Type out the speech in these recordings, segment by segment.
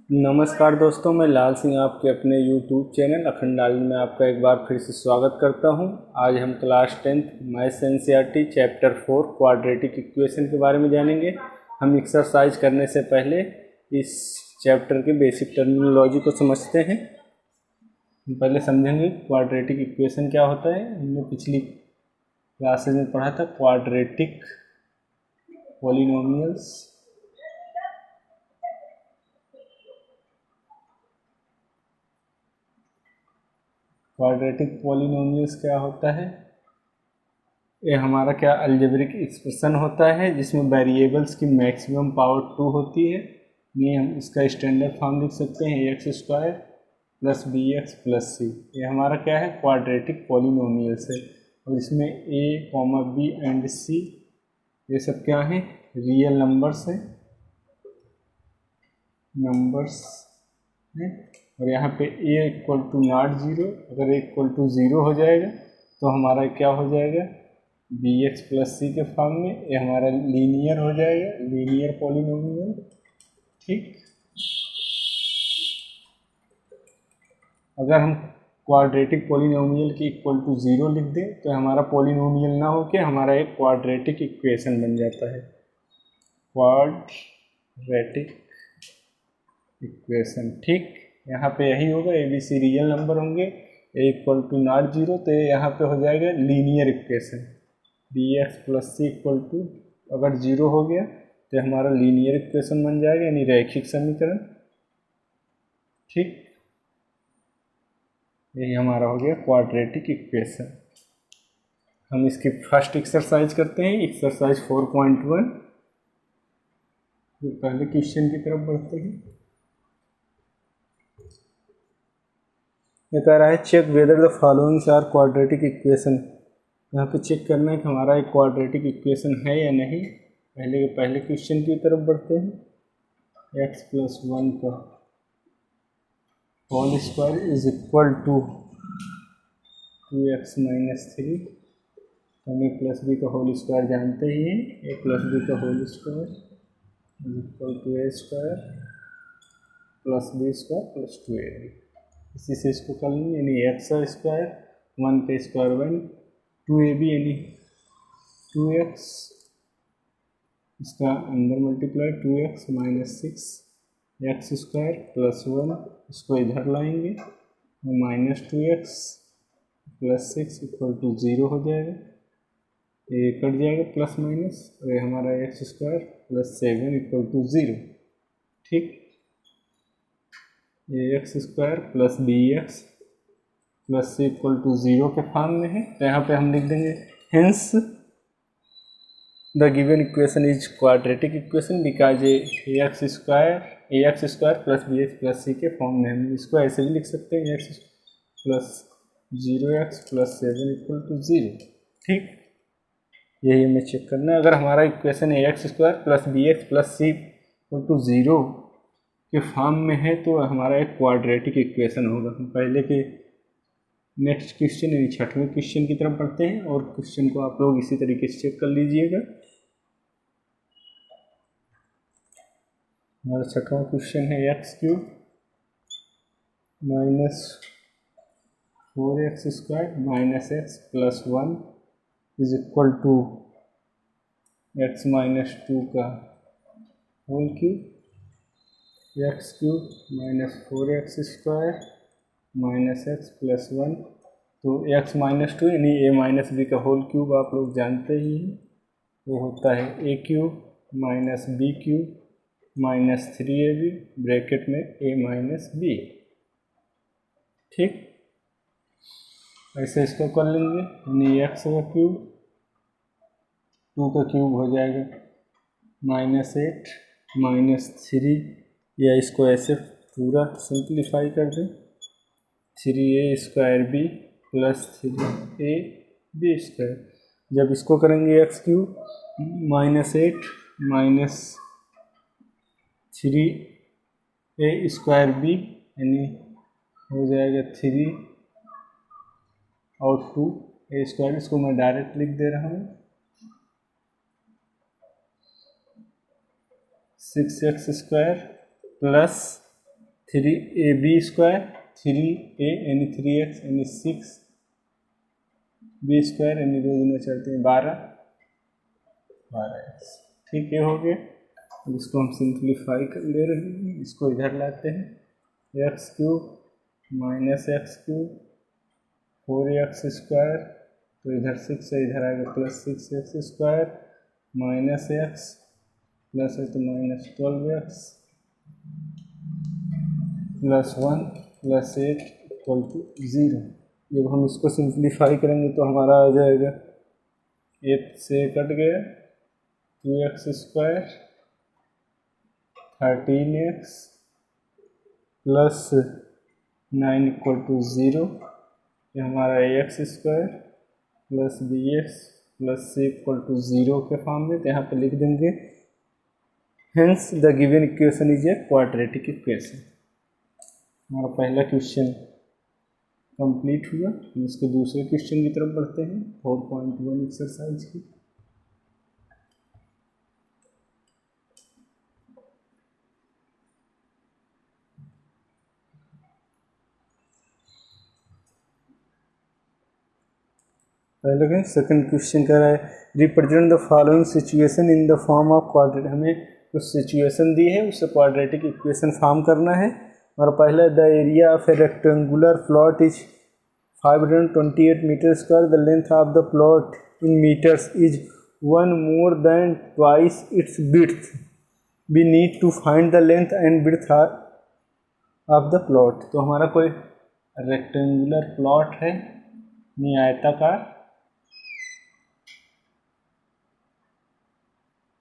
नमस्कार दोस्तों, मैं लाल सिंह आपके अपने YouTube चैनल अखंडाली में आपका एक बार फिर से स्वागत करता हूं। आज हम class 10th maths NCERT chapter 4 quadratic equation के बारे में जानेंगे। हम एक्सरसाइज करने से पहले इस चैप्टर के बेसिक टर्मिनोलॉजी को समझते हैं। हम पहले समझेंगे क्वाड्रेटिक इक्वेशन क्या होता है। हमने पिछली क्लासेज में पढ़ा था क्वाड्रेटिक पॉलिनोमियल्स। क्वाड्रेटिक पॉलिनोमियल्स क्या होता है? ये हमारा क्या अलजेब्रिक एक्सप्रेशन होता है जिसमें वेरिएबल्स की मैक्सिमम पावर 2 होती है। ये हम इसका स्टैंडर्ड फॉर्म लिख सकते हैं x² + bx + c। ये हमारा क्या है? क्वाड्रेटिक पॉलिनोमियल्स है। और इसमें a, b एंड c ये सब क्या है? रियल नंबर्स हैं, और यहाँ पे a = नॉट 0। अगर a = 0 हो जाएगा तो हमारा क्या हो जाएगा? bx + c के फॉर्म में। ये हमारा लीनियर हो जाएगा, लीनियर पॉलिनोमियल। ठीक, अगर हम क्वाड्रेटिक पॉलिनोमियल की = 0 लिख दें तो हमारा पॉलिनोमियल ना होके हमारा एक क्वाड्रेटिक इक्वेशन बन जाता है। Quadratic equation. ठीक, यहाँ पे यही होगा, a b c real number होंगे, a = नॉट 0 तो यहाँ पे हो जाएगा लीनियर इक्वेशन। bx + c अगर 0 हो गया तो हमारा लीनियर इक्वेशन बन जाएगा, यानी रैखिक समीकरण। ठीक, यही हमारा हो गया क्वाड्रेटिक इक्वेशन। हम इसकी फर्स्ट एक्सरसाइज करते हैं, एक्सरसाइज 4.1। पहले क्वेश्चन की तरफ बढ़ते हैं। ये कह रहा है check whether the followings are quadratic equation. यहाँ पे चेक करना है कि हमारा एक क्वाड्रेटिक इक्वेशन है या नहीं। पहले क्वेश्चन की तरफ बढ़ते हैं। x + 1 का whole square is equal to 2x - 3। हम a + b का होल स्क्वायर जानते ही हैं। a + b का whole square is equal to a² + b² + 2ab। इसी से इसको कर लेंगे, यानी x², 1 का स्क्वायर 1, 2ab यानी 2x, इसका अंदर मल्टीप्लाई 2x - 6 x² + 1, इसको इधर लाएंगे -2x + 6 = 0 हो जाएगा। ये कट जाएगा प्लस माइनस, और ये हमारा x² + 7 = 0। ठीक, ये x² + bx + c = 0 के फॉर्म में है। तो यहाँ पे हम लिख देंगे hence the given equation is quadratic equation because ax² + bx + c के फॉर्म में। हम इसको ऐसे भी लिख सकते हैं, x + 0x + 7 = 0। ठीक, यही हमें चेक करना है। अगर हमारा इक्वेशन ax² + bx + c = 0 के फॉर्म में है तो हमारा एक क्वाड्रेटिक इक्वेशन होगा। हम पहले के नेक्स्ट क्वेश्चन यानी 6वें क्वेश्चन की तरफ बढ़ते हैं, और क्वेश्चन को आप लोग इसी तरीके से चेक कर लीजिएगा। हमारा 6वां क्वेश्चन है x³ - 4x² - x + 1 is equal to x - 2 का whole cube. x³ - 4x² - x + 1, तो x - 2 यानी a - b का होल क्यूब आप लोग जानते ही हैं, वो होता है a³ - b³ - 3ab ब्रैकेट में a - b। ठीक, ऐसे इसको कर लेंगे, यानी x का क्यूब 2 का क्यूब हो जाएगा -8 - 3, या इसको ऐसे पूरा सिंप्लीफाई कर दें 3a² + 3ab²। जब इसको करेंगे x³ -8 - 3a²b यानी हो जाएगा 3 और 2a²। इसको मैं डायरेक्ट लिख दे रहा हूँ 6x² + 3ab² 3a यानी 3x यानी 6 b² यानी 2 दूना 4 3 12x। ठीक है, हो गया। अब इसको हम सिंप्लीफाई कर ले रहे हैं, इसको इधर लाते हैं। x³ -x³ 4x² तो इधर 6 है, इधर आएगा +6x² -x प्लस है तो -12x +1 +8 = 0। जब हम इसको सिंप्लीफाई करेंगे तो हमारा आ जाएगा 8 से कट गया 2x² 13x +9 = 0। ये हमारा ax² + bx + c = 0 के फॉर्म में, तो यहाँ पे लिख देंगे hence the given equation is a quadratic equation. हमारा पहला क्वेश्चन कंप्लीट हुआ। हम इसके दूसरे क्वेश्चन की तरफ बढ़ते हैं, 4.1 एक्सरसाइज की। पहले सेकंड क्वेश्चन कह रहा है represent the following situation in the form of quadratic. हमें कुछ सिचुएशन दी है, उससे क्वाड्रेटिक इक्वेशन फॉर्म करना है। और पहले the area of a rectangular plot is 528 metre square. The length of the plot in metres is 1 more than twice its width। We need to find the length and width of the plot. तो हमारा कोई rectangular plot है, नहीं आयताकार,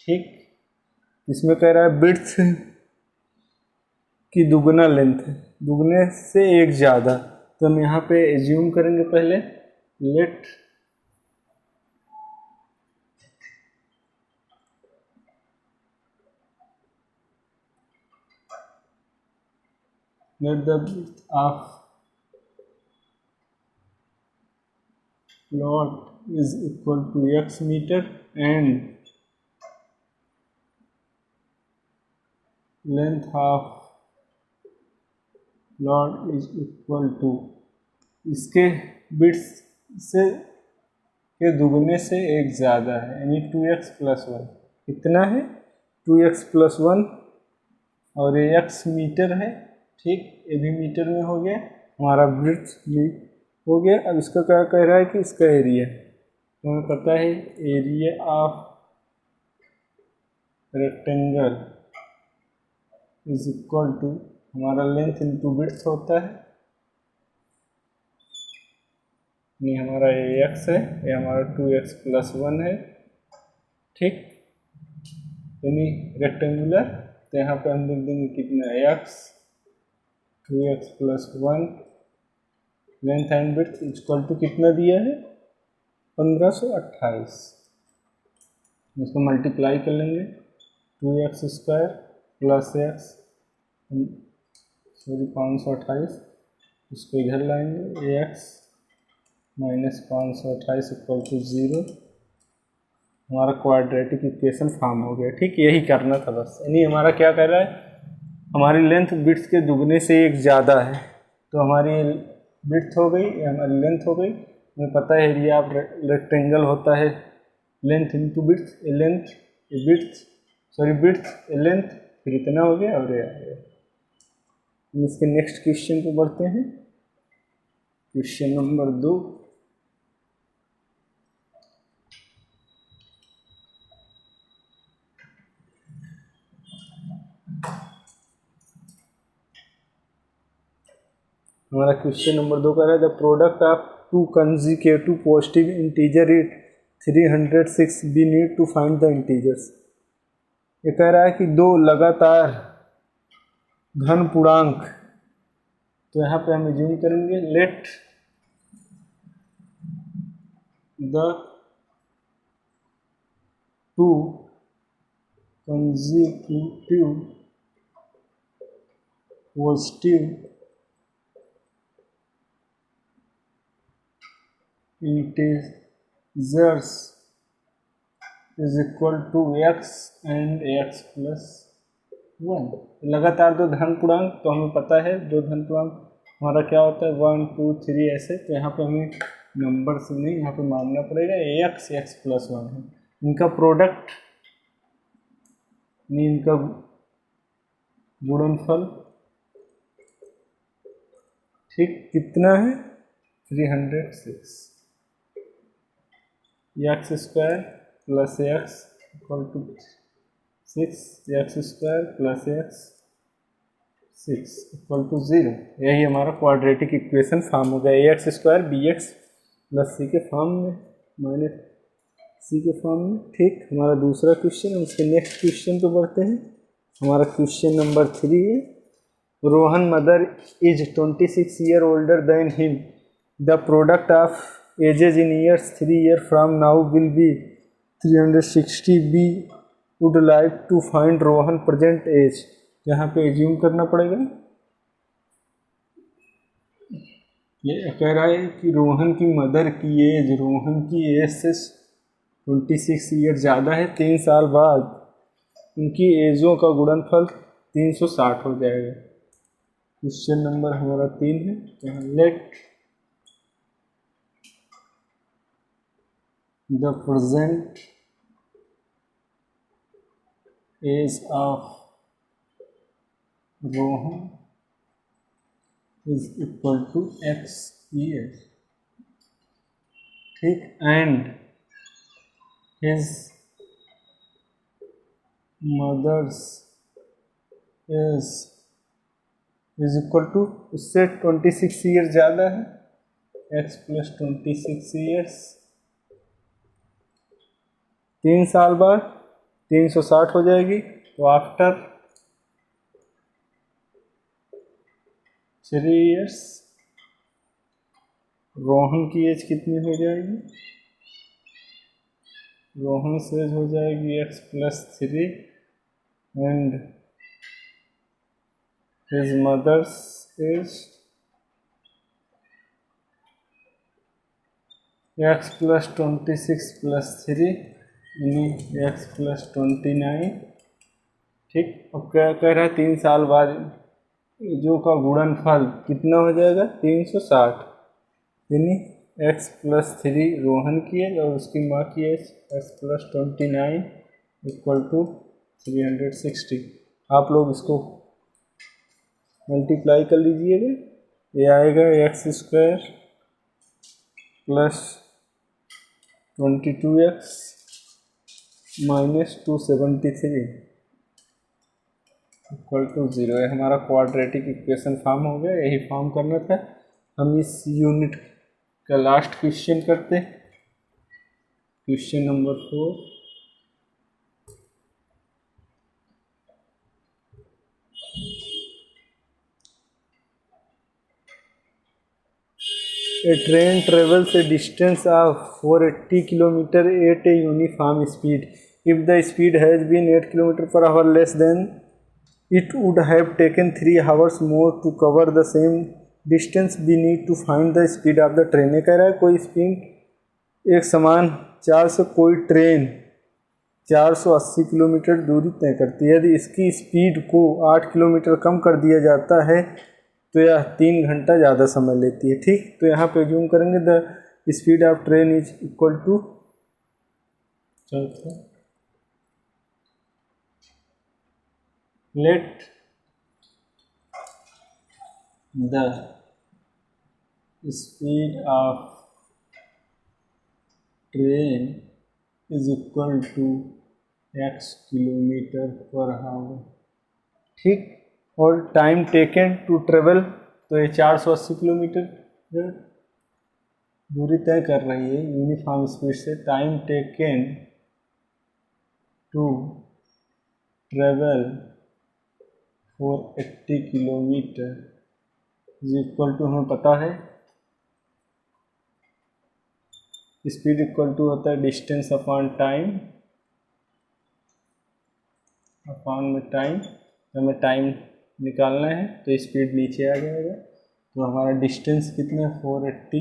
ठीक। इसमें कह रहा है विड्थ की दुगना लेंथ है, दुगने से एक ज़्यादा। तो हम यहाँ पे एज्यूम करेंगे पहले let the width of plot is equal to x meter and length of plot is equal to, इसके बिट्स से के दुगने से एक ज़्यादा है, यानी 2x + 1। कितना है 2x + 1, और ये x मीटर है, ठीक। ये भी मीटर में हो गया, हमारा बिट्स भी हो गया। अब इसका क्या कह रहा है कि इसका एरिया, तो हमें पता है area of rectangle is equal to हमारा लेंथ इंटू विड्थ होता है, नहीं हमारा ये x है, ये हमारा 2x + 1 है, ठीक। यानी रेक्टेंगुलर, तो यहाँ पे हम लिख देंगे कितना x 2x + 1 length and width equal to कितना दिया है 1528। इसको मल्टीप्लाई कर लेंगे 2x² + x 528, इसको इधर लाएंगे ax - 528 = 0। हमारा क्वाड्रेटिक इक्वेशन फॉर्म हो गया, ठीक। यही करना था बस। यानी हमारा क्या कर रहा है, हमारी लेंथ विड्थ के दुगने से एक ज़्यादा है, तो हमारी विड्थ हो गई, हमारी लेंथ हो गई। हमें पता है एरिया ऑफ रेक्टेंगल होता है length into width, length width width length, फिर इतना हो गया और ये आ गया। हम इसके नेक्स्ट क्वेश्चन पे बढ़ते हैं, क्वेश्चन नंबर 2। हमारा क्वेश्चन नंबर 2 कह रहा है the product of 2 consecutive positive integer is 306। We need to find the integers. ये कह रहा है कि 2 लगातार धन पूर्णांक, तो यहाँ पे हम एज्यूम करेंगे let the 2 consecutive positive integers is equal to x and x plus 1। लगातार दो धन पूर्णांक, तो हमें पता है दो धन पूर्णांक हमारा क्या होता है 1 2 3 ऐसे। तो यहाँ पे हमें नंबर से नहीं, यहाँ पे मानना पड़ेगा एक्स एक्स प्लस 1 है। इनका प्रोडक्ट नहीं, इनका गुणनफल ठीक कितना है 306। X square plus x equal to 6, x square plus x 6 equal to 0। यही हमारा क्वाड्रेटिक इक्वेशन फॉर्म हो गया, x square b x plus c के फॉर्म में माइनस सी के फॉर्म में। ठीक, हमारा दूसरा क्वेश्चन, उसके नेक्स्ट क्वेश्चन पे बढ़ते हैं। हमारा क्वेश्चन नंबर 3 है, Rohan mother is 26 year older than him, the product of ages in years 3 year from now will be 360 we would like to find Rohan present age. यहाँ पे एज्यूम करना पड़ेगा, ये कह रहा है कि रोहन की मदर की एज, रोहन की एज से 26 ईयर ज़्यादा है, 3 साल बाद उनकी एजों का गुणनफल 360 हो जाएगा। क्वेश्चन नंबर हमारा 3 है, यहाँ let the present age of Rohan is equal to x year. ठीक, and his mother's is equal to, उससे 26 ईयर ज़्यादा है, एक्स प्लस 26 ईयर्स, 3 साल बाद 360 हो जाएगी। तो आफ्टर 3 ईयर्स रोहन की एज कितनी हो जाएगी, रोहन से एज हो जाएगी x plus 3 and his mother's age x plus 26 plus 3 यानी एक्स प्लस 29। ठीक, अब क्या कह रहा है 3 साल बाद जो का गुणनफल कितना हो जाएगा 360, यानी एक्स प्लस 3 रोहन की एज और उसकी माँ की age x plus 29 equal to 360। आप लोग इसको मल्टीप्लाई कर लीजिएगा, ये आएगा x square plus 22x minus 273 equal to 0। है हमारा क्वाड्रेटिक इक्वेशन फॉर्म हो गया, यही फॉर्म करना था। हम इस यूनिट का लास्ट क्वेश्चन करते हैं, question number 4। A train travels a distance of 480 km at a uniform speed. If the speed has been 8 km per hour less than it would have taken 3 hours more to cover the same distance, we need to find the speed of the train। ये कह रहा है कोई speed एक समान चाल से कोई ट्रेन 480 किलोमीटर दूरी तय करती है, यदि इसकी स्पीड को 8 किलोमीटर कम कर दिया जाता है तो यह 3 घंटा ज़्यादा समय लेती है। ठीक, तो यहाँ पे जूम करेंगे the speed of train is equal to, let the speed of train is equal to x kilometer per hour. ठीक, और टाइम टेकन टू ट्रेवल, तो ये 480 किलोमीटर दूरी तय कर रही है यूनिफॉर्म स्पीड से। Time taken to travel 480 kilometer is equal to, हमें पता है स्पीड इक्वल टू होता है डिस्टेंस अपॉन टाइम, अपॉन में टाइम। हमें टाइम निकालना है तो स्पीड नीचे आ जाएगा, तो हमारा डिस्टेंस कितना है 480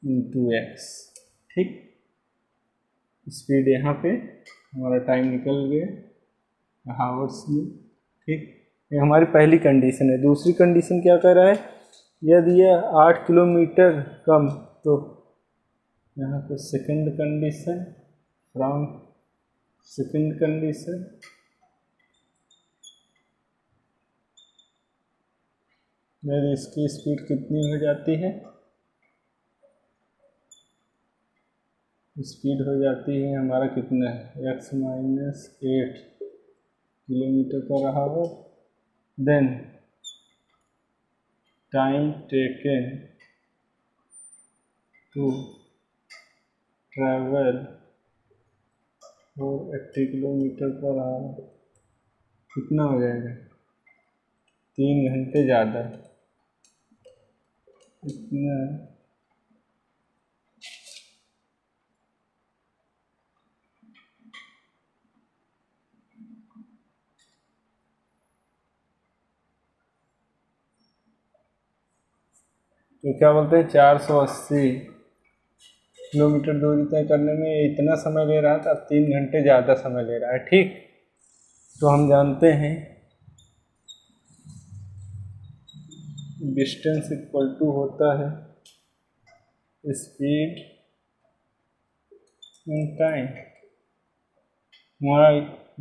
इंटू एक्स। ठीक, स्पीड यहाँ पे हमारा टाइम निकल गया हावर्स में। ठीक, ये हमारी पहली कंडीशन है। दूसरी कंडीशन क्या कह रहा है, यदि यह 8 किलोमीटर कम, तो यहाँ पे second condition, from second condition यदि इसकी स्पीड कितनी हो जाती है, स्पीड हो जाती है हमारा कितना है, x-8 kilometer per hour, then time taken to travel 480 kilometer per hour कितना हो जाएगा, 3 घंटे ज़्यादा। इतना तो क्या बोलते हैं, 480 किलोमीटर दूरी तय करने में इतना समय ले रहा था, अब 3 घंटे ज़्यादा समय ले रहा है। ठीक, तो हम जानते हैं डिस्टेंस इक्वल टू होता है स्पीड एंड टाइम। हमारा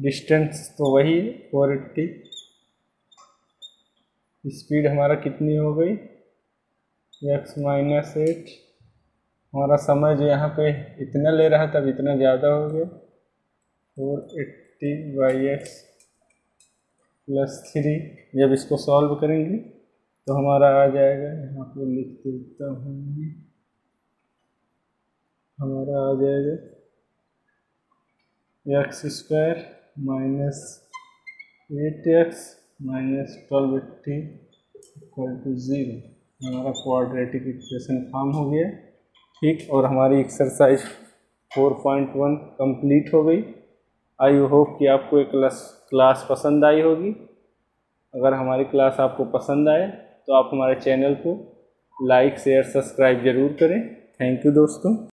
डिस्टेंस तो वही 480, स्पीड हमारा कितनी हो गई, x-8, हमारा समय जो यहाँ पे इतना ले रहा था, अब इतना ज़्यादा हो गया, 480/x+3। जब इसको सॉल्व करेंगे तो हमारा आ जाएगा, यहाँ पे लिख देता हूँ, हमारा आ जाएगा x² - 8x - 1280 = 0। हमारा क्वाड्रेटिक इक्वेशन फॉर्म हो गया। ठीक, और हमारी एक्सरसाइज 4.1 कंप्लीट हो गई। आई होप कि आपको एक क्लास पसंद आई होगी। अगर हमारी क्लास आपको पसंद आए तो आप हमारे चैनल को लाइक शेयर सब्सक्राइब ज़रूर करें। थैंक यू दोस्तों।